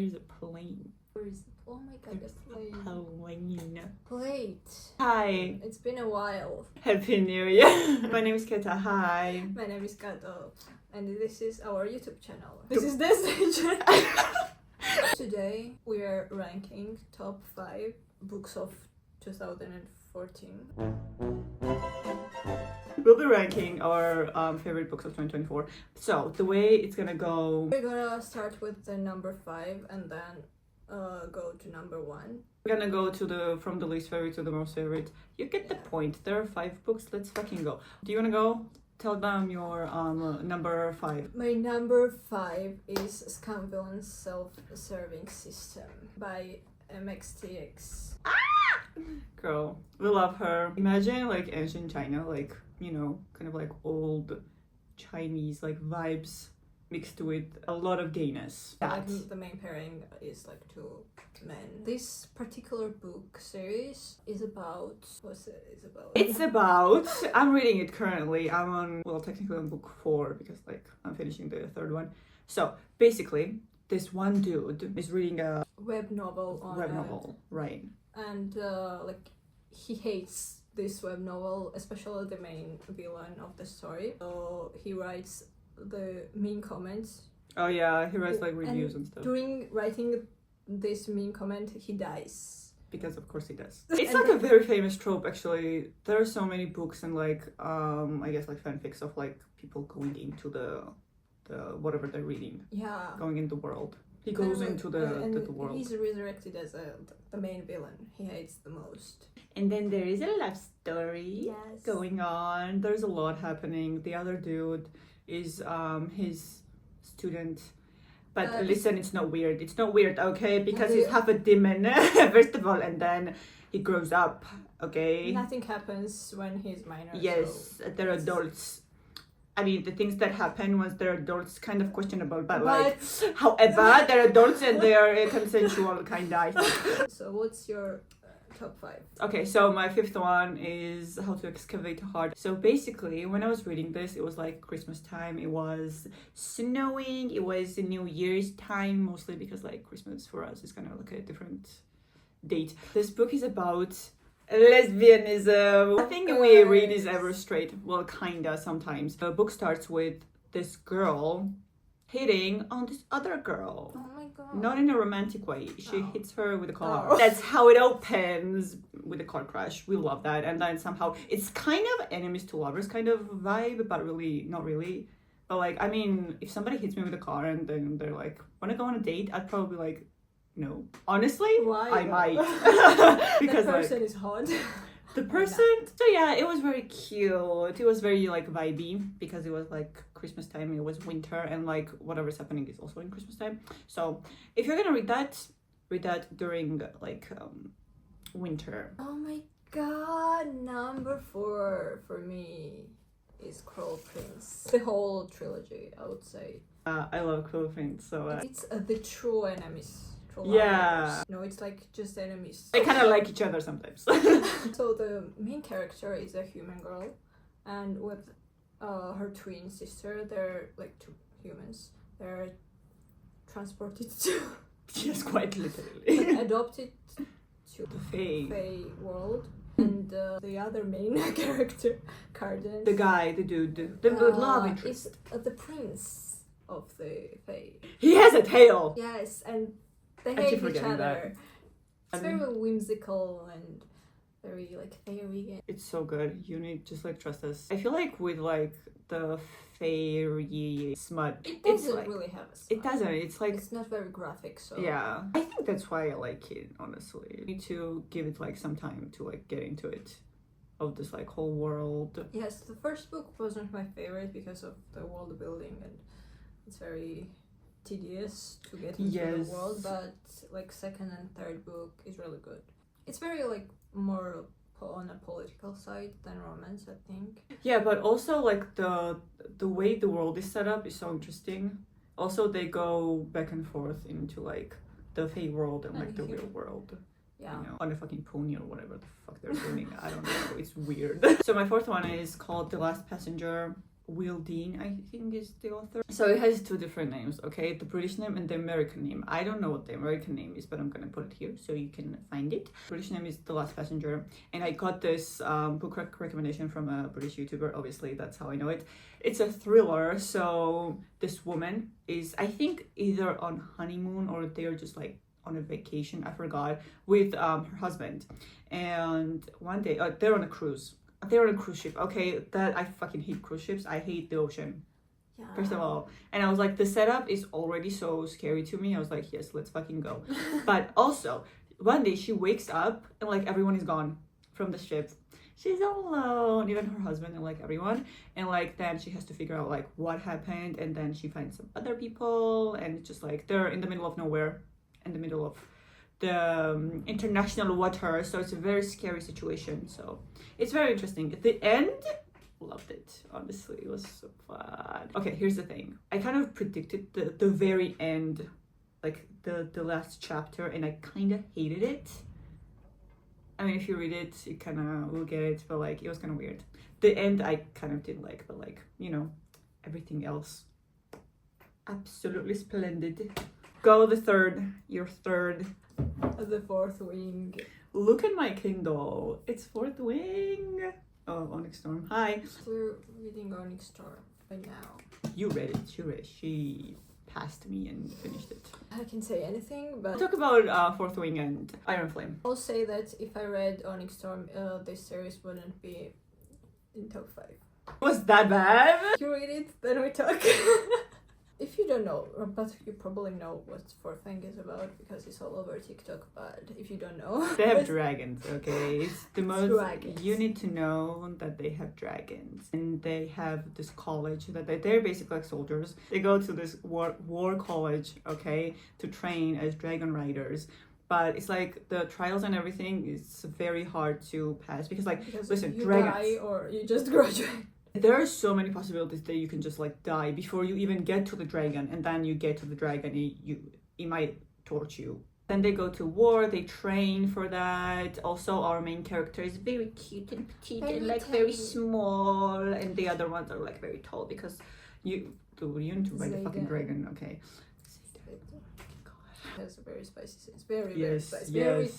There's a plane. Where is it? Oh my god, the plane. Plane. Plate. Hi. It's been a while. Happy New Year. My name is Ketta. Hi. My name is Kato, and this is our YouTube channel. This is Danmei channel. Today we are ranking top 5 books of 2014. We'll be ranking our favorite books of 2024. So the way it's gonna go, We're gonna start with the number 5 and then go to number 1. we're gonna go to from the least favorite to the most favorite. You get the point. There are 5 books. Let's fucking go. Do you wanna go? Tell them your number 5. My number 5 is Scam Villain's Self-Serving System by MXTX. Girl, we love her. Imagine like ancient China, like, you know, kind of like old Chinese like vibes mixed with a lot of gayness. Like the main pairing is like 2 men. This particular book series is about It's about I'm reading it currently. I'm on, well, technically on book 4 because like I'm finishing the 3rd one. So basically this one dude is reading a web novel on web novel, right? And like he hates this web novel, especially the main villain of the story. So he writes the mean comments. Oh yeah, he writes like reviews and stuff. During writing this mean comment, he dies. Because of course he does. It's like a very famous trope actually. There are so many books and like I guess like fanfics of like people going into the whatever they're reading. Yeah. Going in the world. He goes into the world. He's resurrected as the main villain he hates the most. And then there is a love story Yes. going on. There's a lot happening. The other dude is his student. But listen, it's not weird. It's not weird, okay? Because he's half a demon, first of all, and then he grows up, okay? Nothing happens when he's minor. Yes, so they're adults. I mean, the things that happen once they're adults kind of questionable, but like, however, they're adults and they are consensual, kind of. So what's your top 5? Okay, so my 5th one is How to Excavate a Heart. So basically, when I was reading this, it was like Christmas time. It was snowing. It was New Year's time, mostly because like Christmas for us is kind of like a different date. This book is about lesbianism. Nothing we read is ever straight. Well, kinda sometimes. The book starts with this girl hitting on this other girl. Oh my god. Not in a romantic way. She hits her with a car. Oh. That's how it opens, with a car crash. We love that. And then somehow it's kind of enemies to lovers kind of vibe, but really not really. But like, I mean, if somebody hits me with a car and then they're like, wanna go on a date? I'd probably be like, no. Honestly, why? I might. Because the person like, is hot. the person, so yeah, it was very cute. It was very like vibey because it was like Christmas time, it was winter, and like whatever's happening is also in Christmas time. So if you're gonna read that during like winter. Oh my god, number 4 for me is Cruel Prince. The whole trilogy, I would say. I love Cruel Prince, so It's the true enemies. yeah, lovers. No, it's like just enemies. they kind of like each other sometimes. So the main character is a human girl, and with her twin sister, they're like 2 humans. They're transported to Yes, quite literally. adopted to The Fae. Fae world. And the other main character, Carden, The dude, the love interest. is the prince of the Fae. He has a tail. Yes, and they I keep hate each forgetting other. that. It's very whimsical and very like fairy. It's so good. You need just like trust us. I feel like with like the fairy smut, It it's doesn't like, really have a smut. it doesn't. It's like, It's not very graphic, so yeah. I think that's why I like it. Honestly, you need to give it like some time to like get into it, of this like whole world. Yes, the first book wasn't my favorite because of the world building, and it's very tedious to get into the world. But like 2nd and 3rd book is really good. It's very like more on a political side than romance, I think. Yeah, but also like the way the world is set up is so interesting. Also, they go back and forth into like the fake world and like the real world. Yeah. You know, on a fucking pony or whatever the fuck they're doing. I don't know. It's weird. So my 4th one is called The Last Passenger, Will Dean, I think, is the author. So it has two different names, okay? The British name and the American name. I don't know what the American name is, but I'm gonna put it here so you can find it. British name is The Last Passenger, and I got this book recommendation from a British YouTuber. Obviously, that's how I know it. It's a thriller. So this woman is, I think, either on honeymoon or they're just like on a vacation, I forgot, with her husband. And one day, they're on a cruise. They're on a cruise ship. Okay, that I fucking hate cruise ships. I hate the ocean. Yeah. First of all. And I was like, the setup is already so scary to me. I was like, yes, let's fucking go. But also, one day she wakes up and like everyone is gone from the ship. She's all alone, even her husband and like everyone. And like then she has to figure out like what happened. And then she finds some other people. And it's just like they're in the middle of nowhere, in the middle of the international water, so it's a very scary situation. So it's very interesting. At the end, loved it. Honestly, it was so fun. Okay, here's the thing. I kind of predicted the very end, like the last chapter, and I kind of hated it. I mean, if you read it, you kind of will get it, but like it was kind of weird. The end I kind of didn't like, but like, you know, everything else, absolutely splendid. Go the third, your third. The Fourth Wing. Look at my Kindle. It's Fourth Wing. Oh, Onyx Storm. Hi. We're reading Onyx Storm right now. You read it. She read it. She passed me and finished it. I can say anything, but... Talk about Fourth Wing and Iron Flame. I'll say that if I read Onyx Storm, this series wouldn't be in top 5. Was that bad? You read it, then we talk. If you don't know, but you probably know what Fourth Wing is about because it's all over TikTok, but if you don't know... They have dragons, okay? It's the most... Dragons. You need to know that they have dragons. And they have this college that they're basically like soldiers. They go to this war college, okay? To train as dragon riders. But it's like the trials and everything is very hard to pass because listen, you dragons... die or you just graduate. There are so many possibilities that you can just like die before you even get to the dragon, and then you get to the dragon, it might torture you. Then they go to war, they train for that. Also, our main character is very cute and petite and like very small, and the other ones are like very tall because you need to ride the fucking dragon, okay? It has a very spicy scene. It's very spicy. Very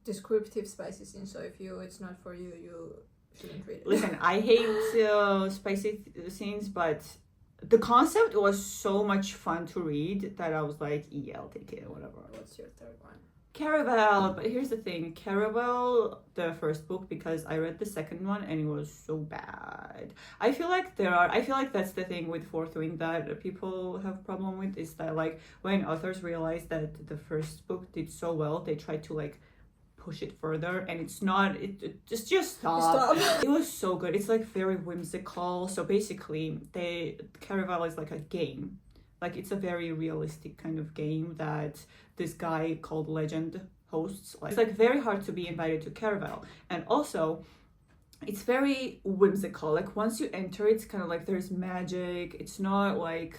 descriptive spicy scene. So if it's not for you, you shouldn't read it. Listen, I hate spicy scenes, but the concept was so much fun to read that I was like, yeah, I'll take it, whatever. What's your third one? Caraval. But here's the thing, Caraval, the first book, because I read the second one and it was so bad. I feel like that's the thing with Fourth Wing that people have problem with, is that like when authors realize that the first book did so well, they try to like push it further, and it's not, it just stop. It was so good. It's like very whimsical. So basically Caraval is like a game, like it's a very realistic kind of game that this guy called Legend hosts. Like, it's like very hard to be invited to Caraval, and also it's very whimsical. Like once you enter, it's kind of like there's magic. It's not like...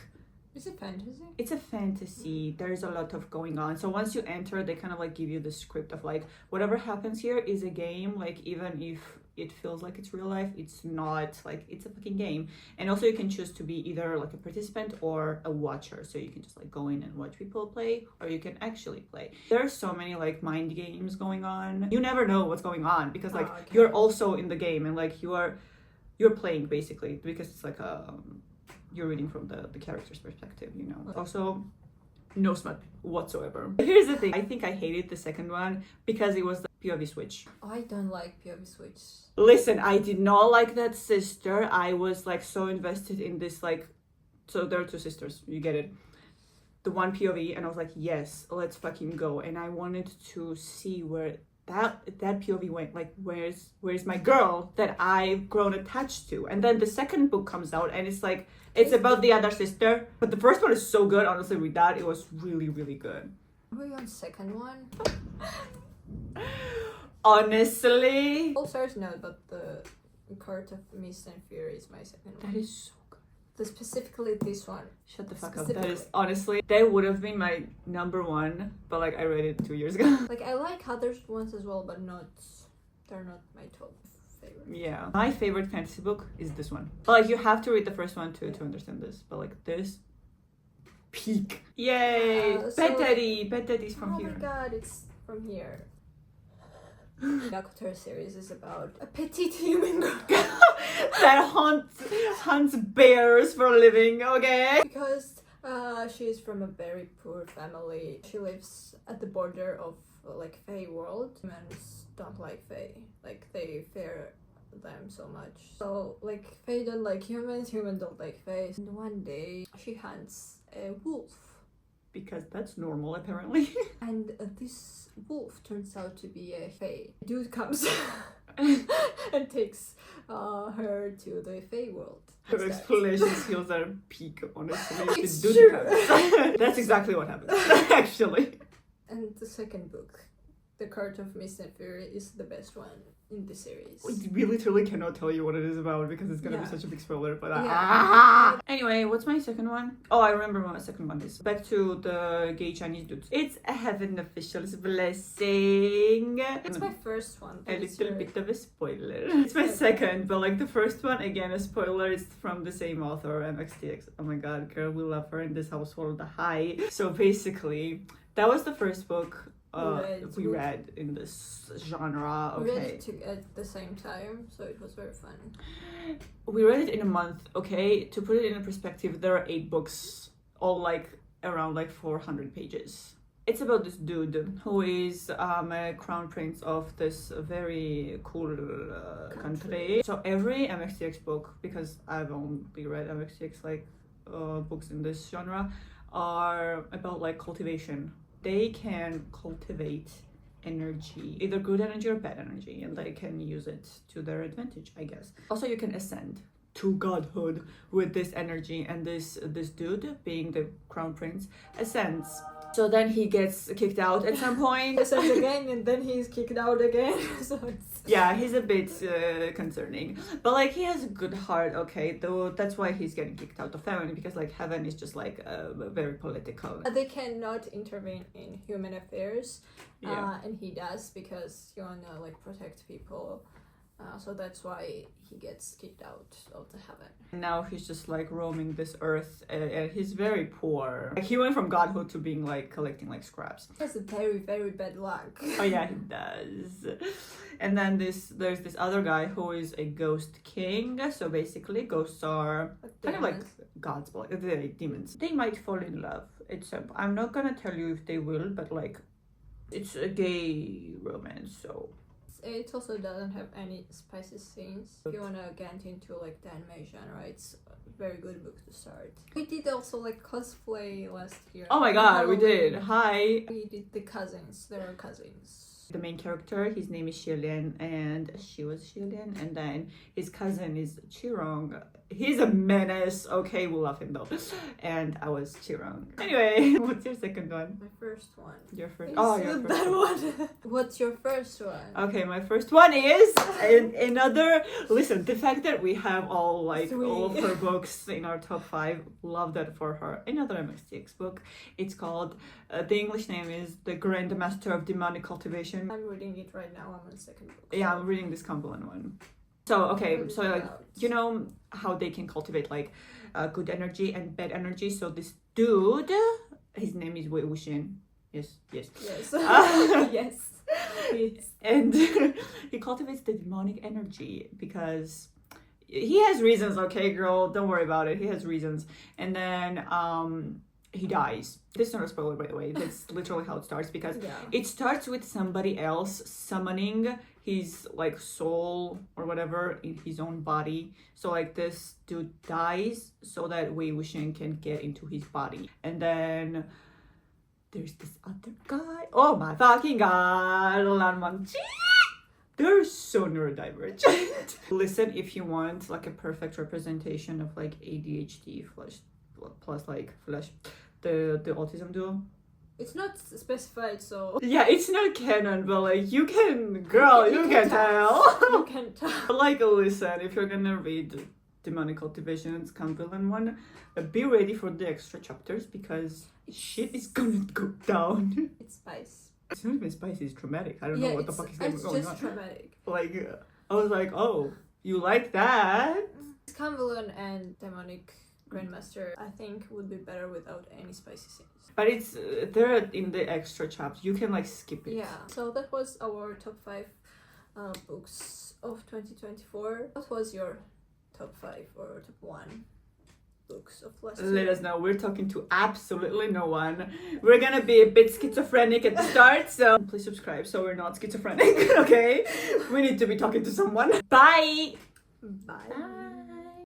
Is it fantasy? It's a fantasy. There's a lot of going on. So once you enter, they kind of like give you the script of like, whatever happens here is a game. Like even if it feels like it's real life, it's not. Like it's a fucking game. And also you can choose to be either like a participant or a watcher. So you can just like go in and watch people play, or you can actually play. There are so many like mind games going on. You never know what's going on because like you're also in the game, and like you're playing basically, because it's like a... you're reading from the character's perspective, you know. Also, no smut whatsoever. Here's the thing. I think I hated the second one because it was the POV switch. I don't like POV switch. Listen, I did not like that sister. I was like so invested in this, like... So there are two sisters, you get it. The one POV, and I was like, yes, let's fucking go. And I wanted to see where that POV went, like where's my girl that I've grown attached to. And then the second book comes out and it's like it's about the other sister, but the first one is so good. Honestly, with that, it was really, really good. Are we on second one? Honestly, all stars know, but the Court of Mist and Fear is my second one. That is so good. Specifically this one. Shut the fuck up. That is, honestly, that would have been my number one, but like I read it 2 years ago. Like I like other ones as well, but they're not my top favorite. Yeah. My favorite fantasy book is this one. But like you have to read the first one to understand this. But like this peak. Yay! Pet Daddy's from here. Oh my god, it's from here. The Kato series is about a petite human girl that hunts bears for a living, okay? Because she's from a very poor family. She lives at the border of like Fae world. Humans don't like Fae. Like they fear them so much. So like Fae don't like humans, humans don't like Fae. And one day she hunts a wolf. Because that's normal apparently. And this wolf turns out to be a Fae. Dude comes and takes her to the Fae world. Her explanation skills are peak, honestly. It's Dude true. comes. That's exactly what happens, actually. And the second book, The Court of Mist and Fury, is the best one in the series. We literally cannot tell you what it is about because it's gonna be Yeah. such a big spoiler. But Yeah. Anyway, what's my second one? Oh, I remember what my second one is. Back to the gay Chinese dudes. It's a heaven official's blessing. It's my first one. A little bit of a spoiler. It's my second, but like the first one, again, a spoiler, is from the same author, MXTX. Oh my god, girl, we love her in this household. Hi. So basically, that was the first book we read in this genre. We read Okay. it at the same time, so it was very fun. We read it in a month, okay? To put it in perspective, there are 8 books, all like around like 400 pages. It's about this dude who is a crown prince of this very cool country. So every MXTX book, because I've only read MXTX like books in this genre, are about like cultivation. They can cultivate energy, either good energy or bad energy, and they can use it to their advantage, I guess. Also, you can ascend to godhood with this energy, and this dude, being the crown prince, ascends. So then he gets kicked out at some point. Ascends again, and then he's kicked out again. So it's... Yeah, he's a bit concerning, but like he has a good heart, okay, though that's why he's getting kicked out of heaven, because like heaven is just like very political. They cannot intervene in human affairs, Yeah. and he does, because you wanna like protect people. So that's why he gets kicked out of the heaven. Now he's just like roaming this earth, and he's very poor. Like, he went from godhood to being like collecting like scraps. He has a very, very bad luck. Oh yeah, he does. And then there's this other guy who is a ghost king. So basically, ghosts are kind of like gods, but like they're demons. They might fall in love. I'm not gonna tell you if they will, but like it's a gay romance, so. It also doesn't have any spicy scenes. If you wanna get into like danmei genre, it's a very good book to start. We did also like cosplay last year. Oh my god, we did. Hi. We did the cousins. There are cousins. The main character, his name is Xielian, and she was Xielian, and then his cousin is Qirong. He's a menace. Okay, we love him though. And I was Qirong. Anyway, what's your second one? My first one. Your first. Is Oh, your first that one. one. What's your first one? Okay, my first one is another. Listen, the fact that we have all of her books in our top 5, love that for her. Another MXTX book. It's called. The English name is The Grandmaster of Demonic Cultivation. I'm reading it right now. I'm on the second book. Yeah, I'm reading this Cumberland one. So okay, so like you know how they can cultivate like good energy and bad energy. So this dude, his name is Wei Wuxian. Yes. Yes. Yes. And he cultivates the demonic energy because he has reasons. Okay, girl, don't worry about it. He has reasons, and then he dies. This is not a spoiler, by the way. That's literally how it starts, because it starts with somebody else summoning his like soul or whatever in his own body. So like this dude dies so that Wei Wuxian can get into his body, and then there's this other guy. Oh my fucking god, Lan Wangji. They're so neurodivergent. Listen, if you want like a perfect representation of like ADHD plus like the autism duo. It's not specified, so Yeah, it's not canon, but like you can, girl, you can tell. You can tell. But like, listen, if you're gonna read Demonic Cultivation's Cumberland one, be ready for the extra chapters because shit is gonna go down. It's spice. It's not even spicy, it's traumatic. I don't know what the fuck is going on. It's just traumatic. Like, I was like, oh, you like that? Convolute and Demonic Grandmaster, I think, would be better without any spicy scenes. But it's they're in the extra chapter. You can like skip it. Yeah. So that was our top 5 books of 2024. What was your top 5 or top 1 books of last year? Let us know. We're talking to absolutely no one. We're gonna be a bit schizophrenic at the start, so please subscribe so we're not schizophrenic. Okay, we need to be talking to someone. Bye. Bye.